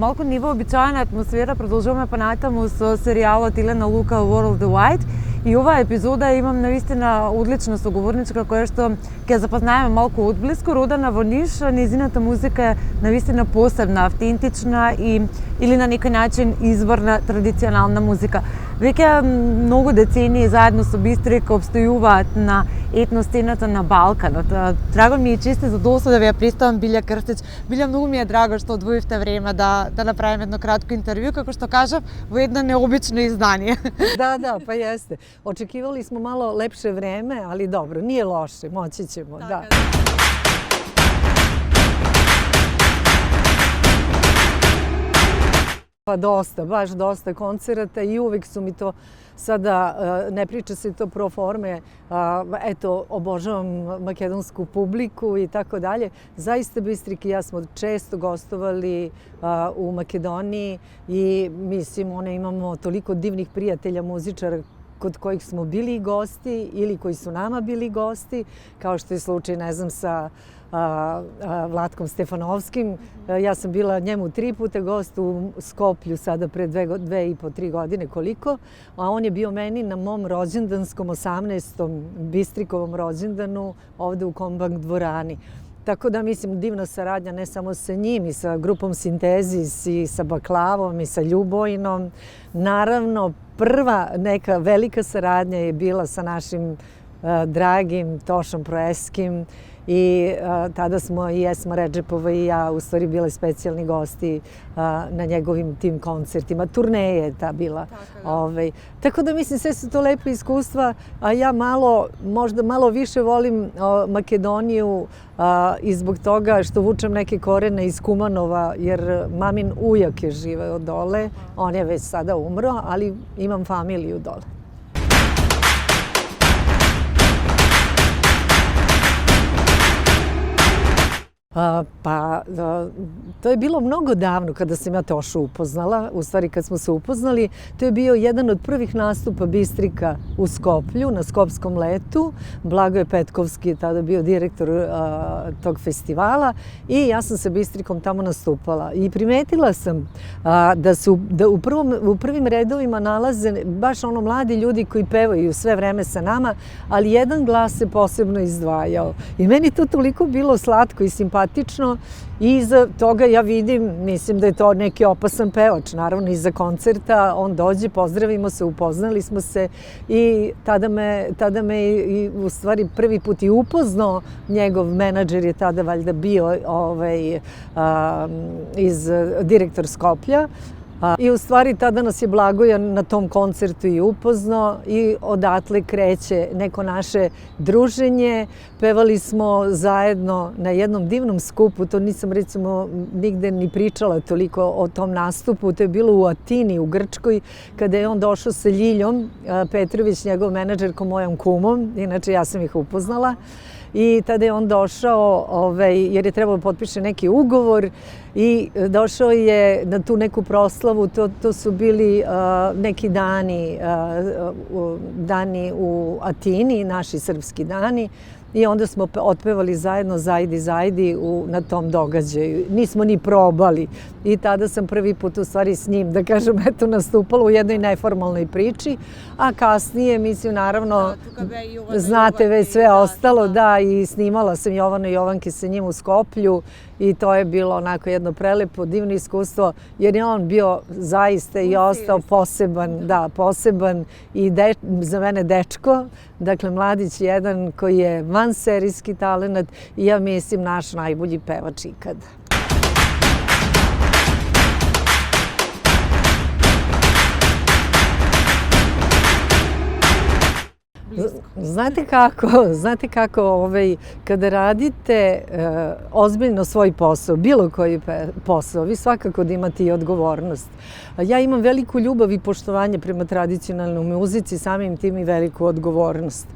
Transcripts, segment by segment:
малку невообичаена атмосфера продолжуваме понатаму со серијалот Илена Лука Worldwide. И оваа епизода имам наистина одлична соговорничка која што ќе запознаеме малку одблиску. Родена во Ниш, нејзината музика е наистина посебна, автентична или на некој начин изворна традиционална музика. Веќе многу децении заедно со Бистрик обстојуваат на етно сцената на Балканот. Драго ми е чести задоволство да ви ја представам Билја Крстич. Билја, многу ми е драго што одвоивте време да направиме едно кратко интервју, како што кажав, во едно необично издание. Da, pa jeste. Očekivali smo malo lepše vreme, ali dobro, nije loše, moći ćemo, da. Pa dosta, baš dosta koncerata i uvijek su mi to sada, ne priča se to pro forme, eto, obožavam makedonsku publiku i tako dalje. Zaista Bistrik i ja smo često gostovali u Makedoniji i mislim, imamo toliko divnih prijatelja, muzičara kod kojih smo bili gosti ili koji su nama bili gosti, kao što je slučaj, ne znam, sa Vlatkom Stefanovskim. Ja sam bila njemu 3 puta gost u Skoplju sada pre 2,5-3 godine koliko, a on je bio meni na mom rođendanskom 18. Bistrikovom rođendanu ovde u Kombank dvorani. Tako da mislim divna saradnja ne samo sa njim i sa grupom Sintezis i sa Baklavom i sa Ljubojnom. Naravno, prva neka velika saradnja je bila sa našim dragim Tošom Proeskim i tada smo i Esma Redžepova i ja u stvari bile specijalni gosti na njegovim tim koncertima. Turneja je ta bila. Tako da mislim sve su to lepe iskustva, a ja možda malo više volim Makedoniju i zbog toga što vučem neke korene iz Kumanova, jer mamin ujak je živeo dole, on je već sada umro, ali imam familiju dole. Pa, to je bilo mnogo davno kada sam ja Tošu upoznala. U stvari, kad smo se upoznali, to je bio jedan od prvih nastupa Bistrika u Skoplju, na Skopskom letu. Blagoje Petkovski je tada bio direktor tog festivala i ja sam sa Bistrikom tamo nastupala. I primetila sam da u prvim redovima nalaze baš mladi ljudi koji pevaju sve vreme sa nama, ali jedan glas se posebno izdvajao. I meni to toliko bilo slatko i simpatično. I iza toga ja vidim, mislim da je to neki opasan pevač, naravno iza koncerta, on dođe, pozdravimo se, upoznali smo se i tada me u stvari prvi put i upoznao, njegov menadžer je tada valjda bio direktor Skoplja. I u stvari tada nas je Blagojan na tom koncertu i upoznao i odatle kreće neko naše druženje. Pevali smo zajedno na jednom divnom skupu, to nisam recimo nigde ni pričala toliko o tom nastupu, to je bilo u Atini, u Grčkoj, kada je on došao sa Ljiljom Petrović, njegov menadžerkom, mojom kumom, inače ja sam ih upoznala. I tada je on došao, jer je trebalo potpiše neki ugovor i došao je na tu neku proslavu, to su bili neki dani u Atini, naši srpski dani. I onda smo otpevali zajedno Zajdi, Zajdi na tom događaju. Nismo ni probali. I tada sam prvi put u stvari s njim, da kažem, eto, nastupala u jednoj neformalnoj priči. A kasnije, mislim, naravno, znate već sve ostalo, da, i snimala sam Jovana i Jovanke sa njim u Skoplju. I to je bilo onako jedno prelepo, divno iskustvo, jer je on bio zaista i ostao poseban i za mene dečko. Dakle, mladić jedan koji je vanserijski talenat i ja mislim naš najbolji pevač ikada. Znate kako, kada radite ozbiljno svoj posao, bilo koji posao, vi svakako da imate i odgovornost. Ja imam veliku ljubav i poštovanje prema tradicionalnoj muzici, samim tim i veliku odgovornost.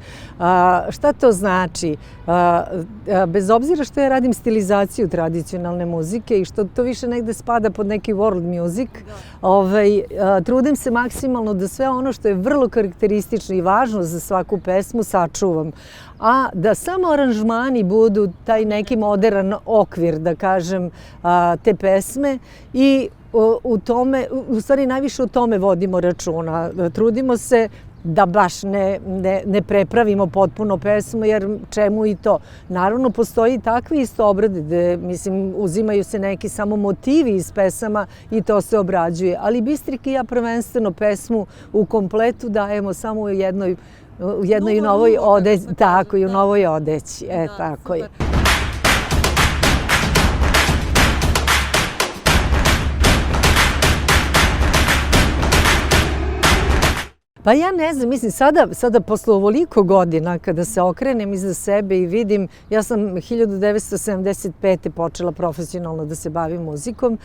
Šta to znači? Bez obzira što ja radim stilizaciju tradicionalne muzike i što to više negde spada pod neki world music, trudim se maksimalno da sve ono što je vrlo karakteristično i važno za svaku pesmu sačuvam. A da samo aranžmani budu taj neki modern okvir, da kažem, te pesme i u tome, u stvari najviše o tome vodimo računa. Trudimo se da baš ne prepravimo potpuno pesmu, jer čemu i to. Naravno, postoji i takvi isto obrade gde, mislim, uzimaju se neki samo motivi iz pesama i to se obrađuje. Ali Bistrik i ja prvenstveno pesmu u kompletu dajemo samo u jednoj novoj odeći. Tako, i u novoj odeći. Tako je. Pa ja ne znam, mislim, sada posle ovoliko godina kada se okrenem iza sebe i vidim, ja sam 1975. počela profesionalno da se bavim muzikom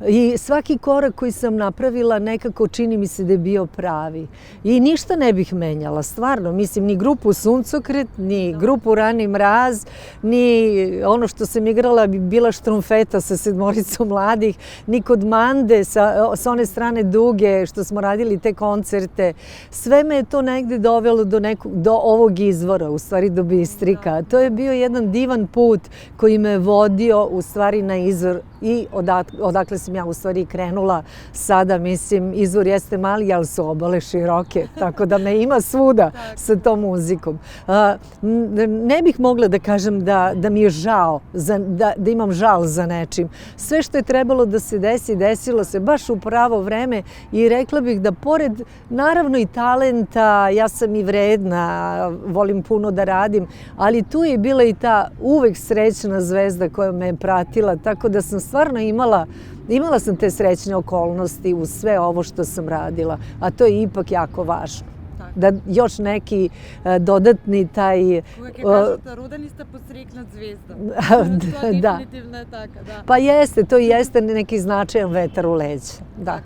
i svaki korak koji sam napravila nekako čini mi se da je bio pravi. I ništa ne bih menjala, stvarno, mislim, ni grupu Suncokret, ni grupu Rani mraz, ni ono što sam igrala bi bila Štrumfeta sa sedmoricom mladih, ni kod Mande sa one strane Duge što smo radili te koncerte. Sve me je to negde dovelo do ovog izvora, u stvari do Bistrika. To je bio jedan divan put koji me vodio u stvari na izvor i odakle sam ja u stvari krenula. Sada, mislim, izvor jeste mali, ali su obale široke, tako da me ima svuda sa tom muzikom. Ne bih mogla da kažem da mi je žao, da imam žal za nečim. Sve što je trebalo da se desi, desilo se baš u pravo vreme i rekla bih da pored, naravno i talenta, ja sam i vredna, volim puno da radim, ali tu je bila i ta uvek srećna zvezda koja me je pratila, tako da sam stvarno imala sam te srećne okolnosti uz sve ovo što sam radila, a to je ipak jako važno. Da još neki dodatni taj... Uvijek je kažete, rudeni ste posriknut zvijezdom. To definitivno je tako, da. Pa jeste, to jeste neki značajan vetar u leđa, da.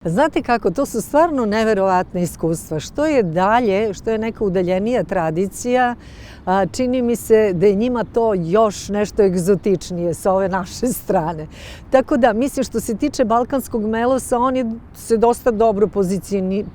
Znate kako, to su stvarno neverovatne iskustva. Što je dalje, što je neka udaljenija tradicija, čini mi se da je njima to još nešto egzotičnije sa ove naše strane. Tako da, mislim, što se tiče balkanskog melosa, on je se dosta dobro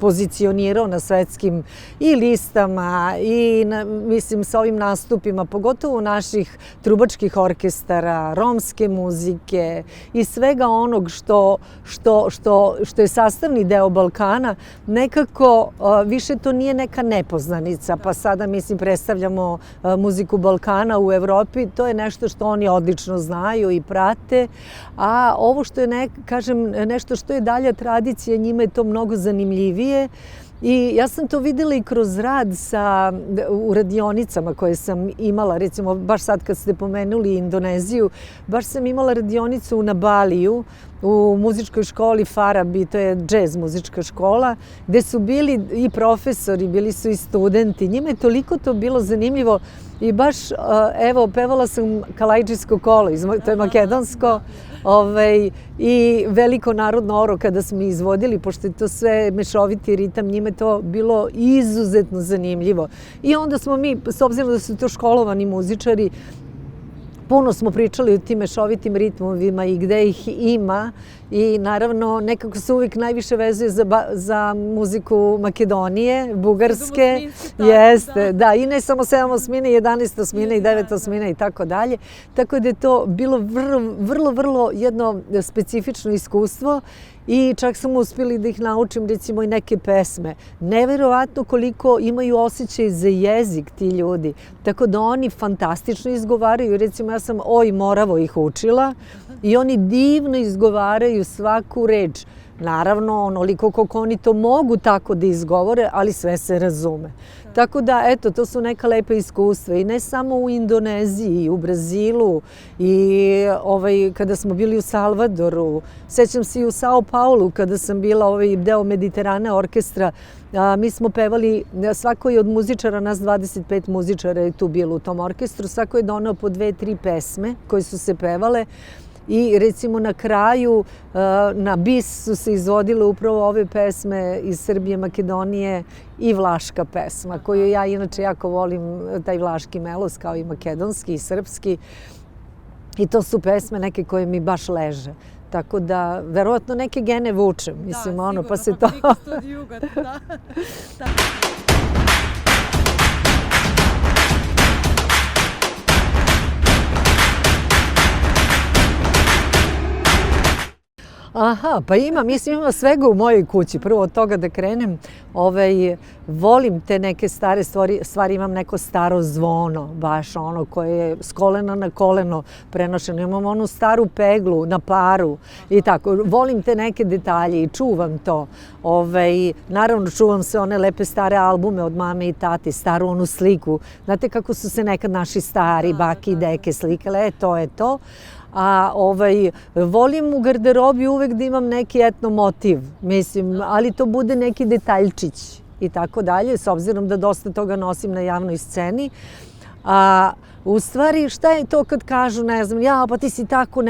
pozicionirao na svetskim i listama i, mislim, sa ovim nastupima, pogotovo naših trubačkih orkestara, romske muzike i svega onog što je sastavni deo Balkana, nekako više to nije neka nepoznanica, pa sada, mislim, predstavljamo muziku Balkana u Evropi, to je nešto što oni odlično znaju i prate, a ovo što je, kažem, nešto što je dalja tradicija, njima je to mnogo zanimljivije. I ja sam to videla i kroz rad u radionicama koje sam imala, recimo baš sad kad ste pomenuli Indoneziju, baš sam imala radionicu na Baliju, u muzičkoj školi Farabi, to je džez muzička škola, gde su bili i profesori, bili su i studenti. Njima je toliko to bilo zanimljivo i baš, evo, pevala sam Kalajđijsko kolo, to je makedonsko, i Veliko narodno oro kada smo izvodili, pošto je to sve mešoviti ritam, njima je to bilo izuzetno zanimljivo. I onda smo mi, s obzirom da su to školovani muzičari, puno smo pričali o tim mešovitim ritmovima i gde ih ima i naravno nekako se uvijek najviše vezuje za muziku Makedonije, Bugarske. Jeste, da, i ne samo 7 osmine, 11 osmine i 9 osmine i tako dalje. Tako da je to bilo vrlo jedno specifično iskustvo i čak sam uspjeli da ih naučim, recimo, i neke pesme. Neverovatno koliko imaju osjećaj za jezik ti ljudi. Tako da oni fantastično izgovaraju. Recimo, ja sam Oj Moravo ih učila i oni divno izgovaraju svaku reč. Naravno, onoliko koliko oni to mogu tako da izgovore, ali sve se razume. Tako da, eto, to su neka lepa iskustva i ne samo u Indoneziji, i u Brazilu i kada smo bili u Salvadoru. Sećam se i u Sao Paulu kada sam bila deo Mediterana orkestra. Mi smo pevali, svako je od muzičara, nas 25 muzičara je tu bilo u tom orkestru, svako je doneo po 2-3 pesme koje su se pevale. I recimo na kraju, na bis su se izvodile upravo ove pesme iz Srbije, Makedonije i vlaška pesma, koju ja inače jako volim, taj vlaški melos kao i makedonski i srpski. I to su pesme neke koje mi baš leže. Tako da, verovatno neke gene vučem, mislim, pa se to... Da, sigurno, pa od juga, da. Aha, pa ima svega u mojoj kući. Prvo od toga da krenem, volim te neke stare stvari, imam neko staro zvono, baš ono koje je s kolena na koleno prenošeno. Imam onu staru peglu na paru i tako. Volim te neke detalje i čuvam to. Naravno, čuvam se one lepe stare albume od mame i tate, staru onu sliku. Znate kako su se nekad naši stari baki i deke slikale, to je to. A volim u garderobi uvek da imam neki etno motiv, mislim, ali to bude neki detaljčić i tako dalje, s obzirom da dosta toga nosim na javnoj sceni. A u stvari, šta je to kad kažu, ne znam, ja, pa ti si tako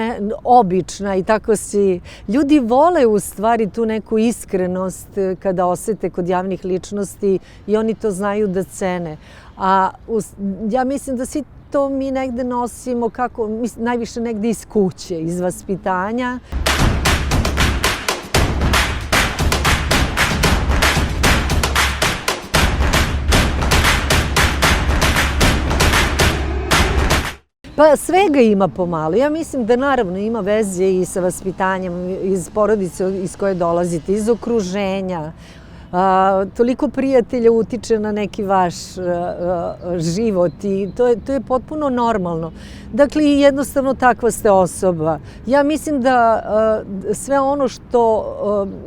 obična i tako si... Ljudi vole u stvari tu neku iskrenost kada osete kod javnih ličnosti i oni to znaju da cene. A ja mislim da svi to mi negde nosimo najviše negde iz kuće, iz vaspitanja. Pa svega ima pomalo. Ja mislim da naravno ima veze i sa vaspitanjem iz porodice iz koje dolazite, iz okruženja. Toliko prijatelja utiče na neki vaš život i to je potpuno normalno. Dakle, jednostavno takva ste osoba. Ja mislim da sve ono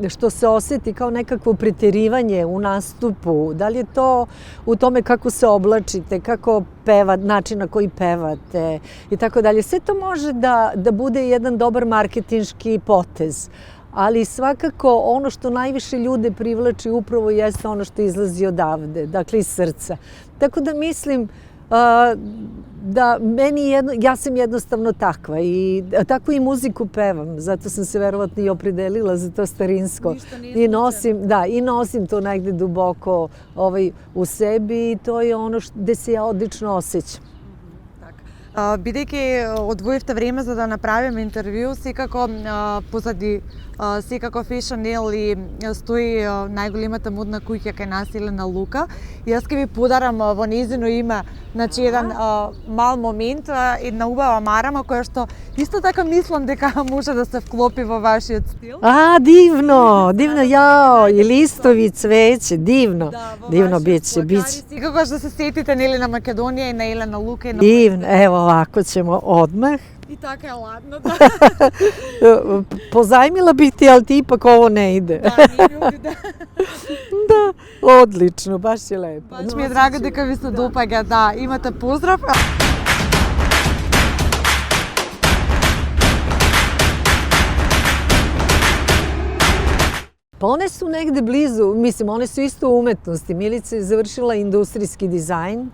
što se osjeti kao nekakvo preterivanje u nastupu, da li je to u tome kako se oblačite, kako način na koji pevate i tako dalje, sve to može da bude jedan dobar marketinški potez. Ali svakako ono što najviše ljude privlači upravo jeste ono što izlazi odavde, dakle iz srca. Tako da mislim da ja sam jednostavno takva i takvu i muziku pevam, zato sam se verovatno i opredelila za to starinsko. I nosim to negde duboko u sebi i to je ono gde se ja odlično osjećam. Бидејќи одвоивте време за да направиме интервју, секако позади секако фешн и стои најголемата модна куќа кај нас Елена Лука. И јас ќе ви подарам во нејзино име еден мал момент, една убава марама која што исто така мислам дека може да се вклопи во вашиот стил. Divno, јао, и листови, цвеќе, divno. Divno biće. Секако што се сетите на Македонија и на Елена Лука. Divno, evo ovako ćemo odmah. I така je ladno, Pozajmila bih ti, ali ti ipak ovo ne ide. Da, nije ljudi, da. Da, odlično, baš je lepo. Baš mi je drago дека ви се допаѓа, да, имате поздрав. Pa one su negde blizu, mislim, one su isto u umetnosti. Milica je završila industrijski dizajn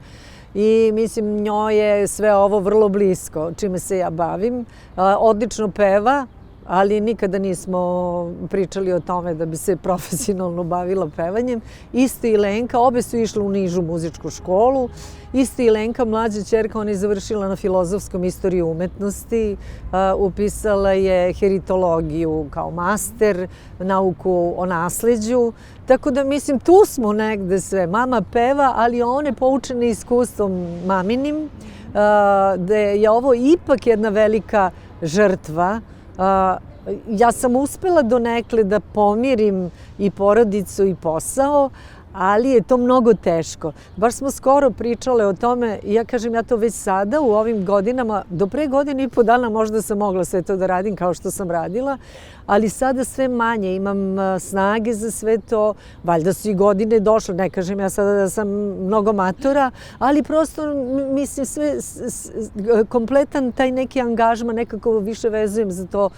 i mislim njoj je sve ovo vrlo blisko, čime se ja bavim. Odlično peva, ali nikada nismo pričali o tome da bi se profesionalno bavila pevanjem. Isto i Lenka, obe su išle u nižu muzičku školu. Isto i Lenka, mlađa ćerka, ona je završila na Filozofskom istoriju umetnosti. Upisala je heritologiju kao master, nauku o nasleđu. Tako da, mislim, tu smo negde sve. Mama peva, ali one poučene iskustvom maminim, da je ovo ipak jedna velika žrtva. Ja sam uspela donekle da pomirim i porodicu i posao, ali je to mnogo teško. Baš smo skoro pričale o tome i ja kažem, ja to već sada u ovim godinama, do pre godine i po dana možda sam mogla sve to da radim kao što sam radila, ali sada sve manje, imam snage za sve to, valjda su i godine došle, ne kažem ja sada da sam mnogo matora, ali prosto mislim sve, kompletan taj neki angažman nekako više vezujem za to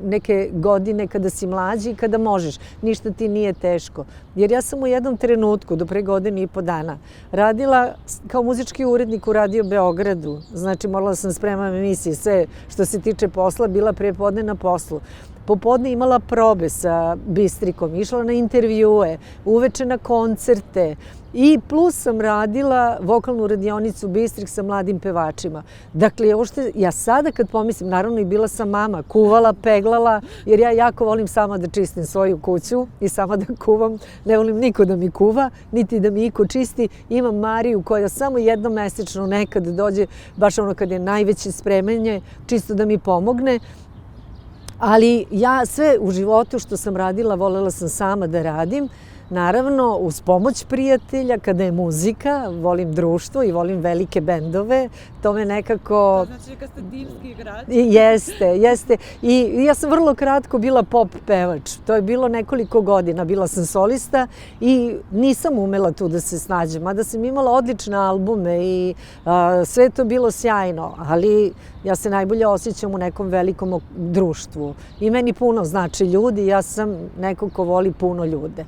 neke godine kada si mlađi i kada možeš, ništa ti nije teško. Jer ja sam u jednom trenutku, do pre godine i po dana, radila kao muzički urednik u Radio Beogradu. Znači, morala sam spremati emisije, sve što se tiče posla, bila prepodne na poslu. Popodne imala probe sa Bistrikom, išla na intervjue, uveče na koncerte i plus sam radila vokalnu radionicu Bistrik sa mladim pevačima. Dakle, ja sada kad pomislim, naravno i bila sam mama, kuvala, peglala, jer ja jako volim sama da čistim svoju kuću i sama da kuvam. Ne volim niko da mi kuva, niti da mi iko čisti. Imam Mariju koja samo jednom mesečno nekad dođe, baš ono kad je najveće spremanje, čisto da mi pomogne. Ali ja sve u životu što sam radila, volela sam sama da radim. Naravno, uz pomoć prijatelja, kada je muzika, volim društvo i volim velike bendove. To me nekako... To znači kad ste timski igrač? Jeste. I ja sam vrlo kratko bila pop pevač. To je bilo nekoliko godina. Bila sam solista i nisam umela tu da se snađem. Mada sam imala odlične albume i sve to bilo sjajno. Ali ja se najbolje osjećam u nekom velikom društvu. I meni puno znači ljudi. Ja sam neko ko voli puno ljude.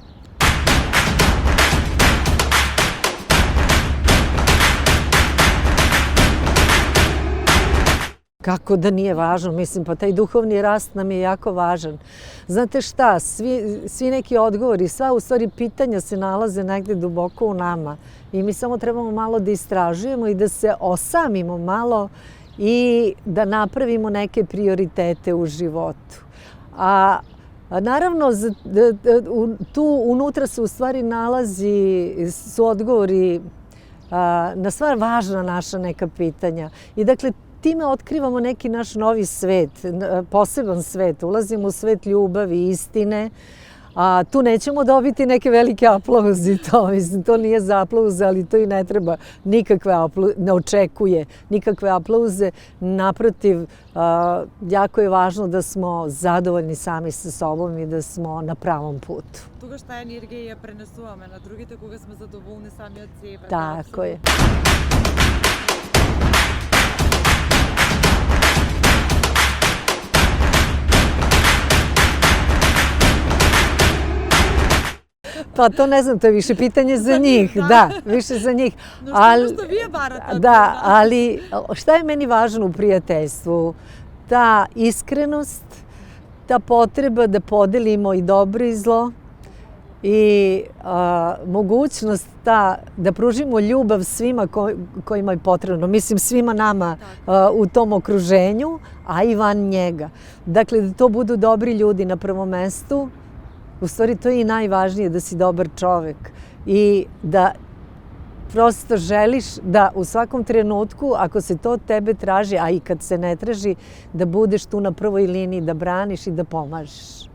Kako da nije važno? Mislim, pa taj duhovni rast nam je jako važan. Znate šta, svi neki odgovori, sva u stvari pitanja se nalaze negde duboko u nama. I mi samo trebamo malo da istražujemo i da se osamimo malo i da napravimo neke prioritete u životu. A naravno, tu unutra se u stvari su odgovori na sva važna naša neka pitanja. I dakle, time otkrivamo neki naš novi svet, poseban svet. Ulazimo u svet ljubavi, istine. A tu nećemo dobiti neke velike aplauze. To nije za aplauze, ali to i ne treba ne očekuje nikakve aplauze. Naprotiv, jako je važno da smo zadovoljni sami sa sobom i da smo na pravom putu. Тогаш тая енергия ја пренесуваме на другите кога сме задоволни сами од себе. Tako je. Pa to ne znam, to je više pitanje za njih. Da, više za njih. Što vi je barate? Da, ali šta je meni važno u prijateljstvu? Ta iskrenost, ta potreba da podelimo i dobro i zlo i mogućnost da pružimo ljubav svima kojima je potrebno. Mislim, svima nama u tom okruženju, a i van njega. Dakle, da to budu dobri ljudi na prvom mestu. U stvari, to je i najvažnije, da si dobar čovek i da prosto želiš da u svakom trenutku, ako se to od tebe traži, a i kad se ne traži, da budeš tu na prvoj liniji, da braniš i da pomažeš.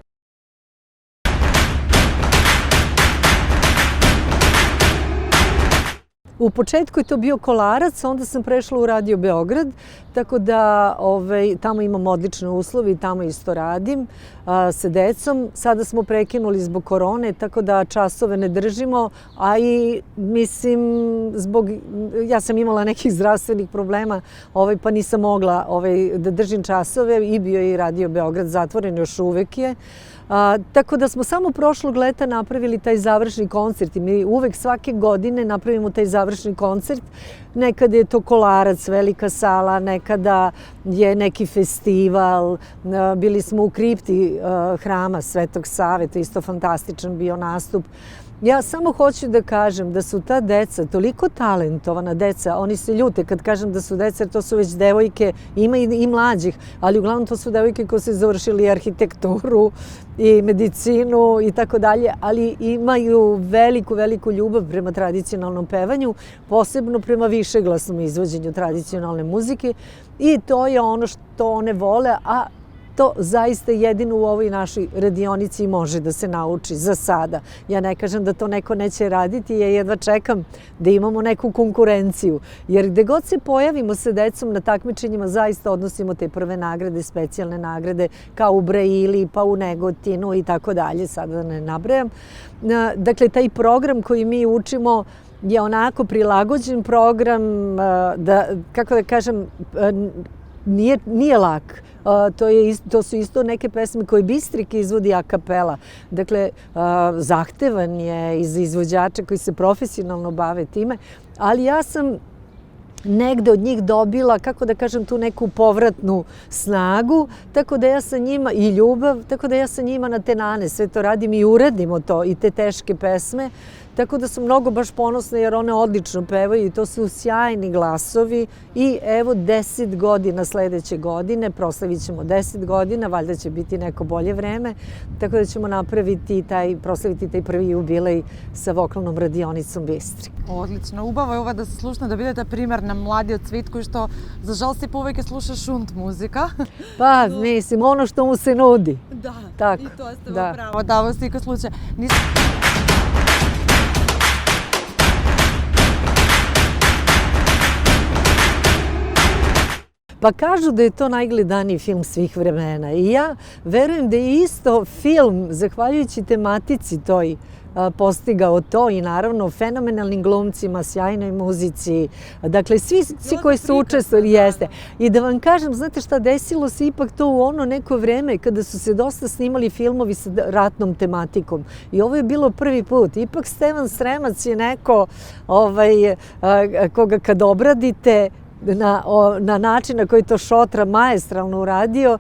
U početku je to bio Kolarac, onda sam prešla u Radio Beograd, tako da tamo imam odlične uslove i tamo isto radim sa decom. Sada smo prekinuli zbog korone, tako da časove ne držimo, a i mislim, ja sam imala nekih zdravstvenih problema, pa nisam mogla da držim časove i bio je i Radio Beograd zatvoren, još uvek je. Tako da smo samo prošlog leta napravili taj završni koncert i mi uvek svake godine napravimo taj završni koncert. Nekada je to Kolarac, velika sala, nekada je neki festival. Bili smo u kripti hrama Svetog Save, to je isto fantastičan bio nastup. Ja samo hoću da kažem da su ta deca toliko talentovana deca, oni se ljute kad kažem da su deca, jer to su već devojke, ima i mlađih, ali uglavnom to su devojke koje su završili arhitekturu i medicinu i tako dalje, ali imaju veliku ljubav prema tradicionalnom pevanju, posebno prema višeglasnom izvođenju tradicionalne muzike i to je ono što one vole, a to zaista jedino u ovoj našoj radionici može da se nauči za sada. Ja ne kažem da to neko neće raditi, ja jedva čekam da imamo neku konkurenciju. Jer gde god se pojavimo sa decom na takmičenjima, zaista odnosimo te prve nagrade, specijalne nagrade, kao u Braili, pa u Negotinu i tako dalje, sada da ne nabrajam. Dakle, taj program koji mi učimo je onako prilagođen program, kako da kažem, nije lak. To su isto neke pesme koje Bistrik izvodi a kapela. Dakle, zahtevan je iz izvođača koji se profesionalno bave time, ali ja sam negde od njih dobila, kako da kažem, tu neku povratnu snagu, tako da ja sa njima, i ljubav, tako da ja sa njima na tenane sve to radim i uradimo to, i te teške pesme. Tako da sam mnogo baš ponosna jer one odlično pevaju i to su sjajni glasovi. I evo 10 godina sledeće godine, proslavit ćemo 10 godina, valjda će biti neko bolje vreme, tako da ćemo proslaviti taj prvi jubilej sa vokalnom radionicom Bistri. Одлично. Убаво е ова да се слушна, да бидете пример на младиот свет кој што за жал се повеќе слуша шунт музика. Pa, mislim, ono što mu se nudi. Да. Tako, И тоа сте да. во право. Да, во секој случај. Pa kažu da je to najgledaniji film svih vremena i ja verujem da je isto film, zahvaljujući tematici toj, postigao to i naravno fenomenalnim glumcima, sjajnoj muzici. Dakle, svi koji su učestvovali jeste. I da vam kažem, znate šta, desilo se ipak to u ono neko vreme kada su se dosta snimali filmovi sa ratnom tematikom. I ovo je bilo prvi put. Ipak Stevan Sremac je neko koga kad obradite na način na koji to Šotra maestralno uradio,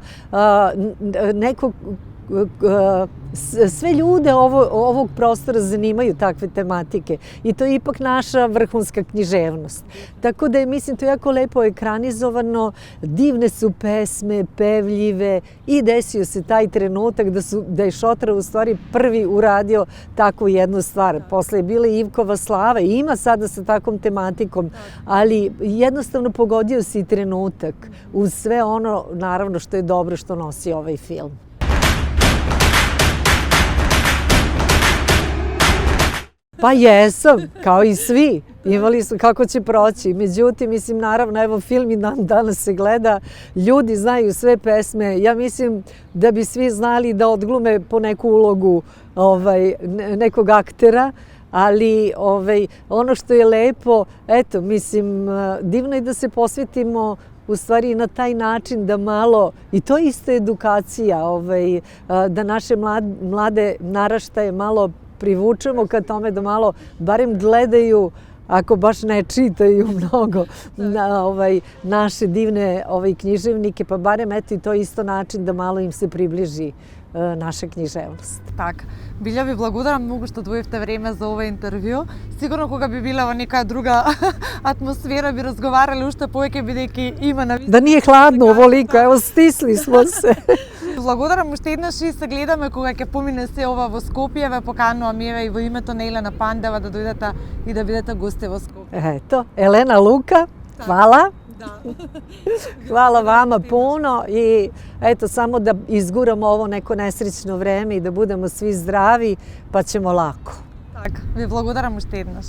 sve ljude ovog prostora zanimaju takve tematike i to je ipak naša vrhunska književnost. Tako da je, mislim, to jako lepo ekranizovano, divne su pesme, pevljive i desio se taj trenutak da je Šotra u stvari prvi uradio takvu jednu stvar. Posle je bila Ivkova slava i ima sada sa takvom tematikom, ali jednostavno pogodio se i trenutak uz sve ono, naravno, što je dobro što nosi ovaj film. Pa jesam, kao i svi. Imali smo kako će proći. Međutim, mislim, naravno, evo film i danas se gleda. Ljudi znaju sve pesme. Ja mislim da bi svi znali da odglume po neku ulogu nekog aktera. Ali ono što je lepo, eto, mislim, divno je da se posvetimo u stvari na taj način da malo, i to je isto edukacija, da naše mlade naraštaje malo privučemo ka tome da malo barem gledaju, ako baš ne čitaju mnogo, naše divne književnike, pa barem eto i to je isto način da malo im se približi наша книжевност. Така. Билја ви благодарам многу што дојдовте време за ова интервју. Сигурно кога би била во нека друга атмосфера би разговарале уште повеќе бидејќи има на Да nije hladno ovoliko, evo stisli smo se. Благодарам уште еднаш и се гледаме кога ќе помине се ова во Скопје. Ве поканувам еве и во името на Елена Пандева да дојдете и да бидете гости во Скопје. Eto, Elena Luka, hvala. Hvala vama puno i eto samo da izguramo ovo neko nesrećno vreme i da budemo svi zdravi pa ćemo lako. Така, ви благодарам уште еднаш.